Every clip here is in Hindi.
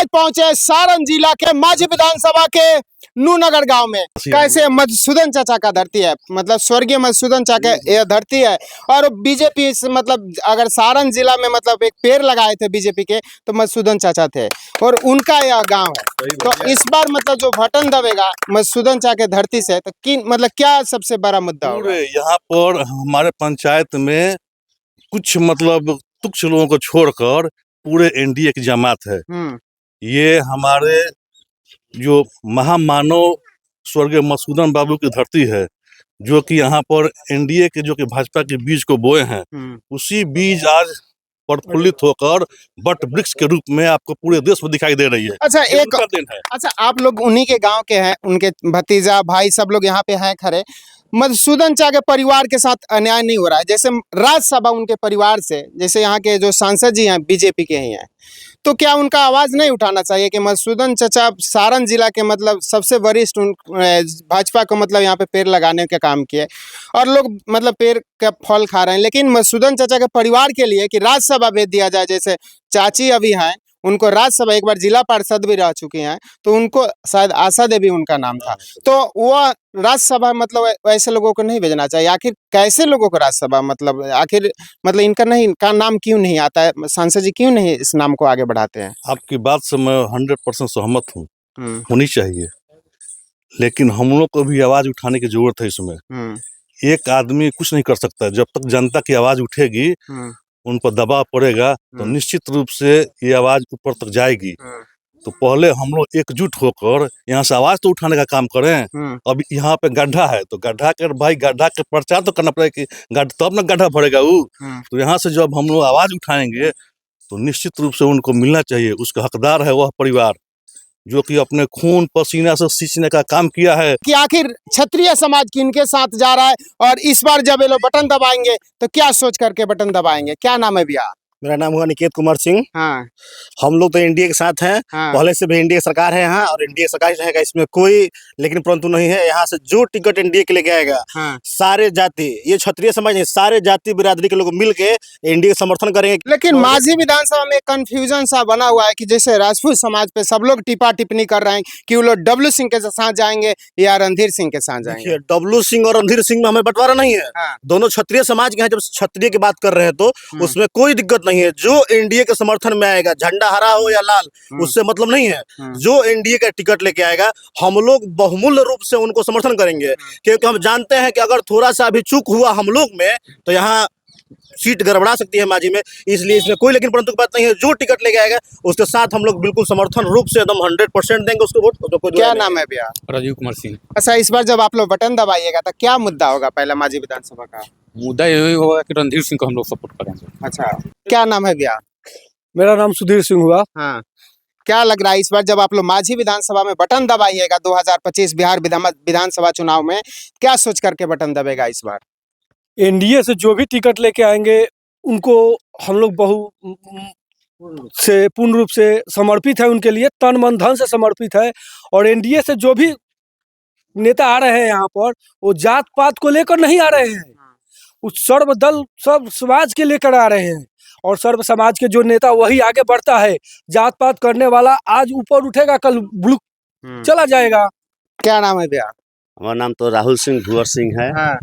आज पहुंचे सारण जिला के माझी विधानसभा के नूनगर गांव में। कैसे मधुसूदन चाचा का धरती है, मतलब स्वर्गीय मधुसूदन चाचा ये धरती है। और बीजेपी मतलब अगर सारण जिला में मतलब एक पेड़ लगाए थे बीजेपी के तो मधुसूदन चाचा थे और उनका यह गांव है। तो इस बार मतलब जो बटन दबेगा मधुसूदन चाचा के धरती से तो किन मतलब क्या सबसे बड़ा मुद्दा होगा? यहाँ पर हमारे पंचायत में कुछ मतलब तुच्छ लोगों को छोड़कर पूरे एनडीए की जमात है। ये हमारे जो महामानव स्वर्गीय मधुसूदन बाबू की धरती है, जो कि यहाँ पर एनडीए के जो कि भाजपा के बीज को बोए हैं, उसी बीज आज प्रफुल्लित होकर बट वृक्ष के रूप में आपको पूरे देश में दिखाई दे रही है। अच्छा अच्छा आप लोग उन्हीं के गांव के हैं, उनके भतीजा भाई सब लोग यहाँ पे हैं खड़े। मधुसूदन चाचा के परिवार के साथ अन्याय नहीं हो रहा है? जैसे राज्यसभा उनके परिवार से, जैसे यहाँ के जो सांसद जी हैं बीजेपी के ही हैं, तो क्या उनका आवाज नहीं उठाना चाहिए कि मधुसूदन चाचा सारण जिला के मतलब सबसे वरिष्ठ भाजपा को मतलब यहाँ पे पेड़ लगाने का काम किए और लोग मतलब पेड़ का फल खा रहे हैं, लेकिन मधुसूदन चाचा के परिवार के लिए कि राज्यसभा भेज दिया जाए। जैसे चाची अभी हैं, उनको राज्यसभा एक बार जिला पार्षद भी रह चुकी हैं, तो उनको शायद आशा देवी उनका नाम था, तो वो राज्यसभा मतलब ऐसे लोगों को नहीं भेजना चाहिए। आखिर कैसे लोगों को राज्यसभा मतलब आखिर मतलब इनका नहीं का नाम क्यों नहीं आता है? सांसद जी क्यों नहीं इस नाम को आगे बढ़ाते हैं? आपकी बात से मैं 100% सहमत हूँ, होनी चाहिए, लेकिन हम लोग को भी आवाज उठाने की जरूरत है इसमें। एक आदमी कुछ नहीं कर सकता। जब तक जनता की आवाज उठेगी, उन पर दबाव पड़ेगा, तो निश्चित रूप से ये आवाज ऊपर तक जाएगी। तो पहले हम लोग एकजुट होकर यहाँ से आवाज तो उठाने का काम करें। अब यहाँ पे गड्ढा है तो गड्ढा के भाई गड्ढा के प्रचार तो करना पड़ेगा कि गड्ढा तब ना गड्ढा भरेगा वो। तो यहाँ से जब हम लोग आवाज उठाएंगे तो निश्चित रूप से उनको मिलना चाहिए। उसका हकदार है वह परिवार जो कि अपने खून पसीना से सींचने का काम किया है। कि आखिर क्षत्रिय समाज किनके साथ जा रहा है और इस बार जब ये लोग बटन दबाएंगे तो क्या सोच करके बटन दबाएंगे? क्या नाम है भैया? मेरा नाम हुआ निकेत कुमार सिंह। हाँ। हम लोग तो एनडीए के साथ हैं। हाँ। पहले से भी एनडीए सरकार है यहाँ और एनडीए सरकार ही रहेगा, इसमें कोई लेकिन परंतु नहीं है। यहाँ से जो टिकट एनडीए के लेके आएगा, हाँ। सारे जाति, ये क्षत्रिय समाज नहीं, सारे जाति बिरादरी के लोग मिल के एनडीए समर्थन करेंगे। लेकिन माझी विधानसभा में कंफ्यूजन सा बना हुआ है कि जैसे राजपूत समाज पे सब लोग टिप्पा टिप्पणी कर रहे हैं कि वो लोग डब्लू सिंह के साथ जाएंगे या रणधीर सिंह के साथ जाएंगे। डब्लू सिंह और रणधीर सिंह में हमें बंटवारा नहीं है। हाँ। दोनों क्षत्रिय समाज के हैं। जब क्षत्रिय की बात कर रहे हैं तो उसमें कोई दिक्कत नहीं है। जो एनडीए के समर्थन में आएगा, झंडा हरा हो या लाल, उससे मतलब नहीं है। जो एनडीए का टिकट लेके आएगा, हम लोग बहुमूल्य रूप से उनको समर्थन करेंगे, क्योंकि हम जानते हैं कि अगर थोड़ा सा भी चूक हुआ हम लोग में तो यहाँ सीट गड़बड़ा सकती है माझी में। इसलिए इसमें कोई लेकिन परंतु बात नहीं है। जो टिकट लेके आएगा उसके साथ हम लोग बिल्कुल समर्थन रूप से एकदम 100% देंगे उसको वोट। तो क्या नाम है भैया? राजीव कुमार सिंह। अच्छा, इस बार जब आप लोग बटन दबाइएगा तो क्या मुद्दा होगा पहला माझी विधानसभा का? मुद्दा यही होगा कि रणधीर सिंह को हम लोग सपोर्ट करेंगे। अच्छा, क्या नाम है भैया? मेरा नाम सुधीर सिंह हुआ। हाँ, क्या लग रहा है इस बार जब आप लोग माझी विधानसभा में बटन दबाइएगा 2025 बिहार विधानसभा चुनाव में, क्या सोच करके बटन दबेगा इस बार? एनडीए से जो भी टिकट लेके आएंगे उनको हम लोग पूर्ण रूप से समर्पित है, उनके लिए तन मन धन से समर्पित है। और एनडीए से जो भी नेता आ रहे हैं यहाँ पर, वो जात पात को लेकर नहीं आ रहे हैं, उस सर्वदल सब समाज के लेकर आ रहे हैं। और सर्व समाज के जो नेता वही आगे बढ़ता है। जात पात करने वाला आज ऊपर उठेगा, कल ब्लू चला जाएगा। क्या नाम है भैया? हमारा नाम तो राहुल सिंह भुवर सिंह है। हाँ।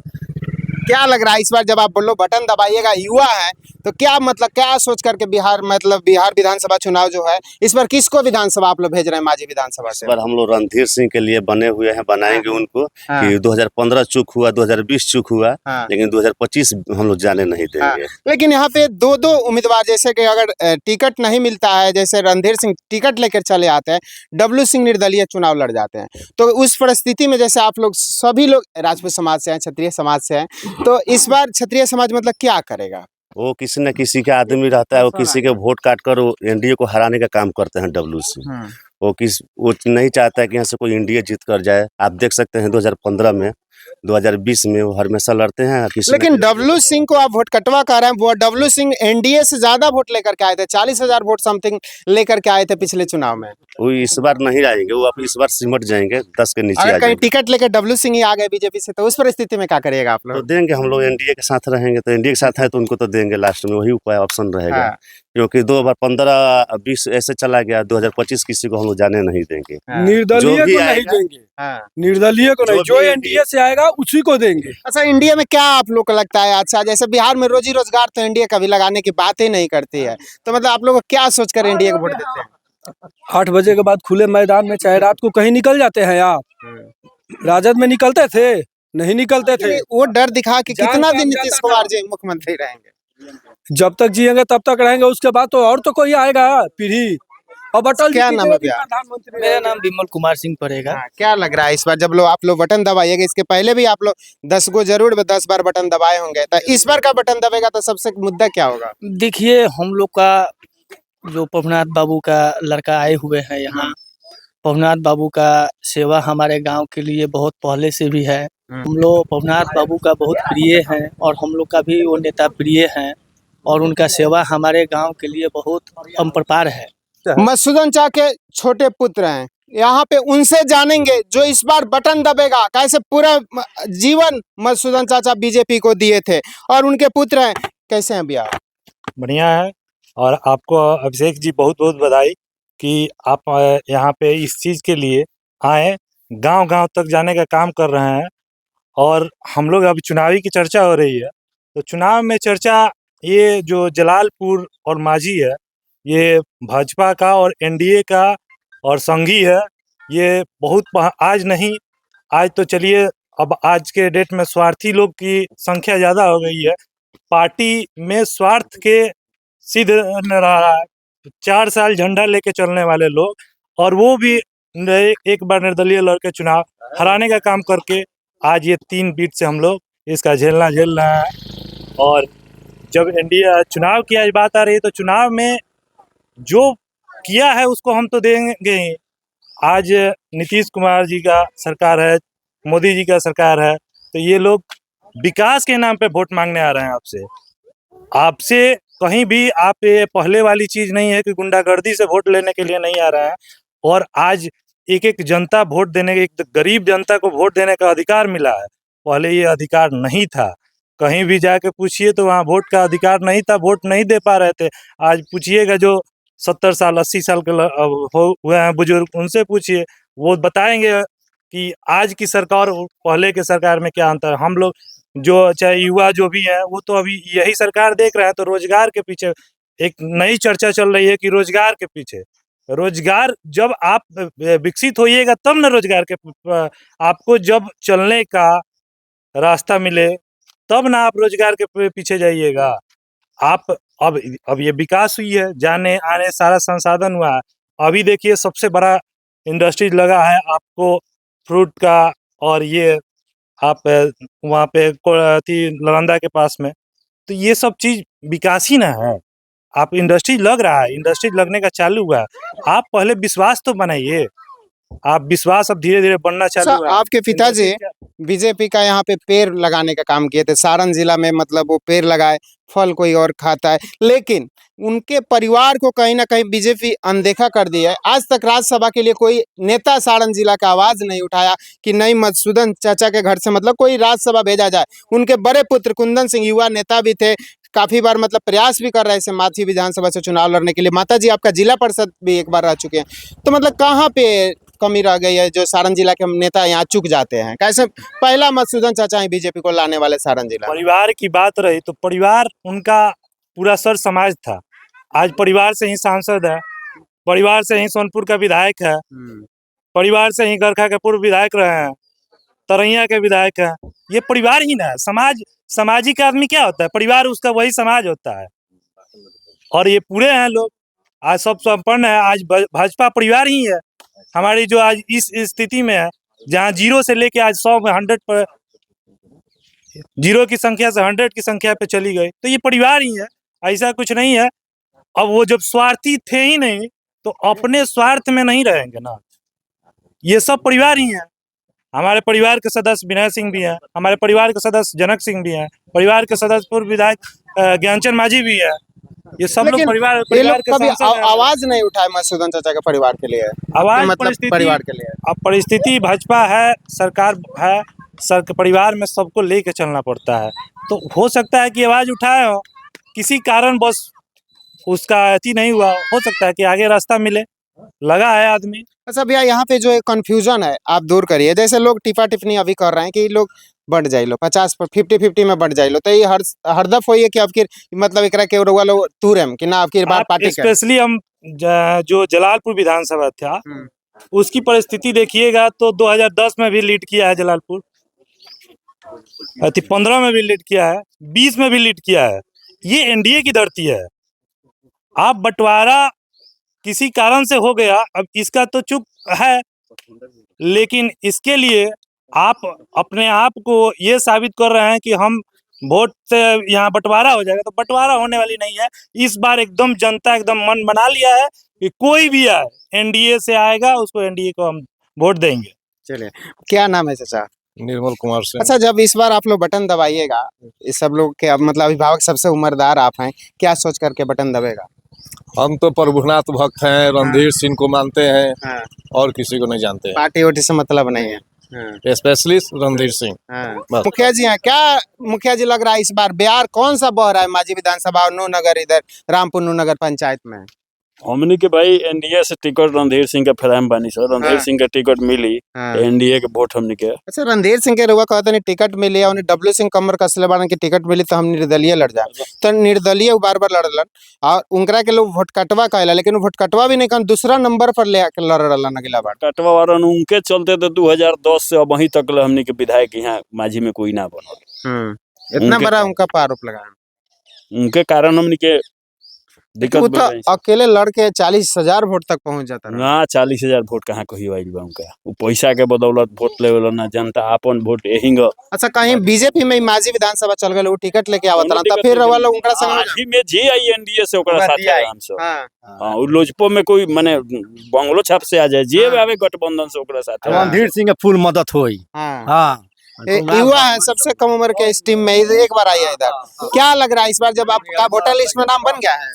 क्या लग रहा है इस बार जब आप बोलो बटन दबाइएगा, युवा है तो क्या मतलब क्या सोच करके बिहार विधानसभा चुनाव जो है इस बार किसको विधानसभा आप लोग भेज रहे हैं माझी विधानसभा से? इस बार हम लोग रणधीर सिंह के लिए बने हुए हैं, बनाएंगे उनको। कि 2015 चूक हुआ, 2020 चूक हुआ, लेकिन 2025 हम लोग जाने नहीं देंगे। लेकिन यहाँ पे दो उम्मीदवार, जैसे कि अगर टिकट नहीं मिलता है, जैसे रणधीर सिंह टिकट लेकर चले आते हैं, डब्लू सिंह निर्दलीय चुनाव लड़ जाते हैं, तो उस परिस्थिति में जैसे आप लोग सभी लोग राजपूत समाज से हैं, क्षत्रिय समाज से हैं, तो इस बार क्षत्रिय समाज मतलब क्या करेगा? वो किसी न किसी का आदमी रहता है, वो किसी के वोट काट कर एनडीए को हराने का काम करते हैं डब्लू सिंह। वो नहीं चाहता है कि यहाँ से कोई एनडीए जीत कर जाए। आप देख सकते हैं 2015 में 2020 में वो हमेशा लड़ते हैं किसी न लेकिन किसी- डब्लू सिंह को आप वोट कटवा कर रहे हैं, वो डब्लू सिंह एनडीए से ज्यादा वोट लेकर के आए थे, 40,000 वोट समथिंग लेकर के आए थे पिछले चुनाव में। वो इस बार नहीं आएंगे, वो अब इस बार सिमट जाएंगे, 10 के नीचे आ अगर कहीं जाएंगे। टिकट लेकर डब्लू सिंह ही आ गए बीजेपी से, तो उस परिस्थिति में क्या करिएगा आप तो लोग? देंगे हम लोग, एनडीए के साथ रहेंगे तो एनडीए के साथ है तो उनको तो देंगे, लास्ट में वही उपाय ऑप्शन रहेगा। हाँ। क्योंकि 2015-20 ऐसे चला गया, 2025 किसी को हम लोग जाने नहीं देंगे। हाँ। निर्दलीय जो भी को नहीं आएगा- देंगे, हाँ। निर्दलीय को जो नहीं, जो भी एनडीए से आएगा उसी को देंगे। अच्छा, इंडिया में क्या आप लोग को लगता है? अच्छा, जैसे बिहार में रोजी रोजगार तो इंडिया कभी लगाने की बात ही नहीं करती है, तो मतलब आप लोग को क्या सोचकर इंडिया को वोट देते हैं? 8 बजे के बाद खुले मैदान में चाहे रात को कहीं निकल जाते हैं आप? राजद में निकलते थे? नहीं निकलते थे। लेकिन वो डर दिखा कि जान कितना पे दिन आप नीतीश जाता कुमार था। जी मुख्यमंत्री रहेंगे? जब तक जिएंगे तब तक रहेंगे, उसके बाद तो और तो कोई आएगा पीढ़ी। अब अटल जी क्या की नाम जगह है भी भैया? प्रधानमंत्री मेरा रहेंगे। नाम विमल कुमार सिंह पड़ेगा। हाँ, क्या लग रहा है इस बार जब लोग आप लोग बटन दबाइएगा? इसके पहले भी आप लोग 10 को जरूर 10 बार बटन दबाए होंगे, तो इस बार का बटन दबेगा तो सबसे मुद्दा क्या होगा? देखिए, हम लोग का जो पवनाथ बाबू का लड़का आए हुए हैं यहाँ, पवनाथ बाबू का सेवा हमारे गांव के लिए बहुत पहले से भी है। हम लोग पवनाथ बाबू का बहुत प्रिय हैं और हम लोग का भी वो नेता प्रिय हैं और उनका सेवा हमारे गांव के लिए बहुत अपरंपार है। मधुसूदन चा के छोटे पुत्र हैं, यहाँ पे उनसे जानेंगे जो इस बार बटन दबेगा। कैसे पूरा जीवन मधुसूदन चाचा बीजेपी को दिए थे और उनके पुत्र हैं, कैसे हैं भैया? बढ़िया है। और आपको अभिषेक जी बहुत बहुत बधाई कि आप यहाँ पे इस चीज़ के लिए आए, गांव-गांव तक जाने का काम कर रहे हैं। और हम लोग अभी चुनावी की चर्चा हो रही है, तो चुनाव में चर्चा ये जो जलालपुर और मांझी है, ये भाजपा का और एनडीए का और संघी है। ये बहुत आज नहीं, आज तो चलिए अब आज के डेट में स्वार्थी लोग की संख्या ज़्यादा हो गई है। पार्टी में स्वार्थ के सिद्ध न रहा है। 4 साल झंडा लेके चलने वाले लोग, और वो भी एक बार निर्दलीय लड़के चुनाव हराने का काम करके आज ये 3 बीट से हम लोग इसका झेल रहे हैं। और जब एनडीए चुनाव की आज बात आ रही है, तो चुनाव में जो किया है उसको हम तो देंगे ही। आज नीतीश कुमार जी का सरकार है, मोदी जी का सरकार है, तो ये लोग विकास के नाम पे वोट मांगने आ रहे हैं आपसे। कहीं भी आप ये पहले वाली चीज़ नहीं है कि गुंडागर्दी से वोट लेने के लिए नहीं आ रहा है। और आज एक जनता वोट देने, एक गरीब जनता को वोट देने का अधिकार मिला है। पहले ये अधिकार नहीं था। कहीं भी जाके पूछिए तो वहाँ वोट का अधिकार नहीं था, वोट नहीं दे पा रहे थे। आज पूछिएगा जो 70 साल 80 साल के हुए हैं बुजुर्ग, उनसे पूछिए, वो बताएंगे कि आज की सरकार और पहले के सरकार में क्या अंतर है। हम लोग जो चाहे युवा जो भी है, वो तो अभी यही सरकार देख रहे हैं, तो रोजगार के पीछे एक नई चर्चा चल रही है कि रोजगार के पीछे। रोजगार जब आप विकसित होइएगा तब ना रोजगार के आपको जब चलने का रास्ता मिले तब ना आप रोजगार के पीछे जाइएगा। आप अब ये विकास हुई है, जाने आने सारा संसाधन हुआ है। अभी देखिए सबसे बड़ा इंडस्ट्री लगा है आपको फ्रूट का, और ये आप वहाँ पे नालंदा के पास में, तो ये सब चीज़ विकास ही ना है। आप इंडस्ट्री लग रहा है, इंडस्ट्री लगने का चालू हुआ है, आप पहले विश्वास तो बनाइए। आप विश्वास अब धीरे-धीरे बनना चालू हुआ है। आपके पिताजी बीजेपी का यहाँ पे पेड़ लगाने का काम किए थे सारण जिला में, मतलब वो पेड़ लगाए, फल कोई और खाता है, लेकिन उनके परिवार को कहीं ना कहीं बीजेपी अनदेखा कर दी है। आज तक राज्यसभा के लिए कोई नेता सारण जिला का आवाज नहीं उठाया कि नहीं मधुसूदन चाचा के घर से मतलब कोई राज्यसभा भेजा जाए। उनके बड़े पुत्र कुंदन सिंह युवा नेता भी थे, काफी बार मतलब प्रयास भी कर रहे थे माथी विधानसभा से चुनाव लड़ने के लिए। माता जी आपका जिला परिषद भी एक बार रह चुके हैं, तो मतलब कहाँ पे कमी रह गई है जो सारण जिला के नेता यहाँ चुक जाते हैं? कैसे पहला मधुसूदन चाचा ही बीजेपी को लाने वाले सारण जिला? परिवार की बात रही तो परिवार उनका पूरा सर समाज था। आज परिवार से ही सांसद है, परिवार से ही सोनपुर का विधायक है, परिवार से ही गरखा के पूर्व विधायक रहे हैं, तरैया के विधायक हैं। ये परिवार ही ना है। सामाजिक आदमी क्या होता है? परिवार उसका वही समाज होता है। और ये पूरे हैं लोग, आज सब संपन्न है। आज भाजपा परिवार ही है हमारी, जो आज इस स्थिति में है, जहाँ 0 से लेके आज 100 में 100 पर, 0 की संख्या से 100 की संख्या पे चली गई, तो ये परिवार ही है, ऐसा कुछ नहीं है। अब वो जब स्वार्थी थे ही नहीं, तो अपने स्वार्थ में नहीं रहेंगे ना, ये सब परिवार ही है। हमारे परिवार के सदस्य विनय सिंह भी हैं, हमारे परिवार के सदस्य जनक सिंह भी हैं, परिवार के सदस्य पूर्व विधायक ज्ञानचंद माझी भी है। ये सब लोग लेकिन परिवार ये परिवार लोग के कभी सांसद हैं। आवाज नहीं उठाए मधुसूदन चाचा के परिवार के लिए, आवाज मतलब परिस्थिति परिवार के लिए। अब परिस्थिति भाजपा है, सरकार है, परिवार में सबको लेके चलना पड़ता है, तो हो सकता है कि आवाज उठाए हो, किसी कारण बस उसका अति नहीं हुआ, हो सकता है कि आगे रास्ता मिले, लगा है आदमी। अच्छा भैया, यहाँ पे जो कंफ्यूजन है आप दूर करिए। जैसे लोग टिफा टिप्पणी अभी कर रहे हैं कि लोग बढ़ जाए लो 50 पर 50-50 में बढ़ जाए लो, तो ये हरदफ होइए कि अब मतलब एकरा के रउआ लोग तुरम कि ना अब की बार आप पार्टी कर। स्पेशली हम जो जलालपुर विधानसभा था उसकी परिस्थिति देखिएगा तो 2010 में भी लीड किया है जलालपुर, 15 में भी लीड किया है, 20 में भी लीड किया है। ये एनडीए की धरती है। आप बंटवारा किसी कारण से हो गया, अब इसका तो चुप है, लेकिन इसके लिए आप अपने आप को ये साबित कर रहे हैं कि हम वोट से यहाँ बंटवारा हो जाएगा, तो बंटवारा होने वाली नहीं है। इस बार एकदम जनता एकदम मन बना लिया है कि कोई भी आए एनडीए से आएगा, उसको एनडीए को हम वोट देंगे। चलिए, क्या नाम है चाचा? निर्मल कुमार सिंह। अच्छा, जब इस बार आप लोग बटन दबाइएगा, इस सब लोग के अब मतलब अभिभावक सबसे उम्रदार आप हैं, क्या सोच करके बटन दबेगा? हम तो प्रभुनाथ भक्त हैं, रणधीर सिंह को मानते हैं हाँ। और किसी को नहीं जानते हैं। पार्टी वोटी से मतलब नहीं है। हाँ। स्पेशलिस्ट रणधीर सिंह। हाँ। बस। मुखिया जी हैं क्या? मुखिया जी, लग रहा है इस बार बिहार कौन सा बह रहा है माजी विधानसभा और नूनगर, इधर रामपुर नूनगर पंचायत में? हमनी के भाई एनडीए से टिकट रणधीर सिंह के फैलाम बानी सर, रणधीर हाँ। सिंह के टिकट मिली हाँ। तो एनडीए के वोट हमनी के। अच्छा, रणधीर सिंह के रुआ कहते नहीं टिकट मिली, उन्हें डब्ल्यू सिंह कमर कसले बारन की टिकट मिली तो हम निर्दलीय लड़ जाए, तो निर्दलीय बार बार लड़लन और उनकरा के लोग वोट कटवा कहला, लेकिन वोट कटवा भी नहीं कहन, दूसरा नंबर पर ले लड़ रहा अगला बार। कटवा वारन उनके चलते तो 2010 से अब वहीं तक हमनी के विधायक यहाँ माझी में कोई ना बनल। इतना उनके- बड़ा उनका आरोप लगा, उनके कारण हमनी के दिक्कत वो बढ़ तो गई सर। अकेले लड़के 40,000 वोट तक पहुंच जाता ना। ना 40,000 वोट कहाँ कही आइल बा उनका, वो पैसा के बदौलत वोट लेवल ना, जनता अपन वोट यही अच्छा, कहीं बीजेपी में माजी विधानसभा चल गए, वो टिकट लेके आवत रहा, तब फिर वाला उनका संग हो माझी में जी आई एनडीए से ओकरा साथ आराम से। हाँ। हां, उ लोजपो में कोई माने बंगलो छाप से आ जाए, जे आवे गठबंधन से ओकरा साथ। रणधीर सिंह के फुल मदद हुई। हाँ। हाँ, युवा है, सबसे कम उम्र के इस टीम में, एक बार आइए इधर। क्या लग रहा है इस बार जब आपका वोटर लिस्ट में नाम बन गया है?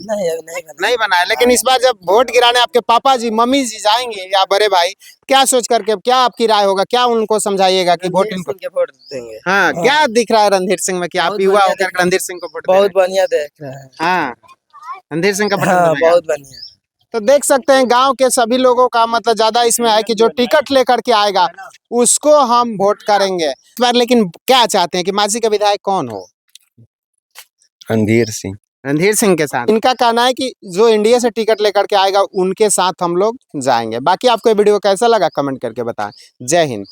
नहीं बना है, लेकिन इस बार जब वोट गिराने आपके पापा जी मम्मी जी जाएंगे या बड़े भाई, क्या सोच करके, क्या आपकी राय होगा, क्या उनको समझाइएगा कि वोट इनको वोट देंगे। हाँ, क्या दिख रहा है रणधीर सिंह में कि आप युवा होकर रणधीर सिंह को वोट दे रहे हैं? बढ़िया देख रहे हैं। हाँ, रणधीर सिंह का बटन दबाएगा। बढ़िया। तो देख सकते हैं गांव के सभी लोगों का मतलब ज्यादा इसमें है कि जो टिकट लेकर के आएगा उसको हम वोट करेंगे इस बार। लेकिन क्या चाहते हैं कि माझी का विधायक कौन हो? रणधीर सिंह। रणधीर सिंह के साथ। इनका कहना है कि जो इंडिया से टिकट लेकर के आएगा उनके साथ हम लोग जाएंगे। बाकी आपको ये वीडियो कैसा लगा कमेंट करके बताएं। जय हिंद।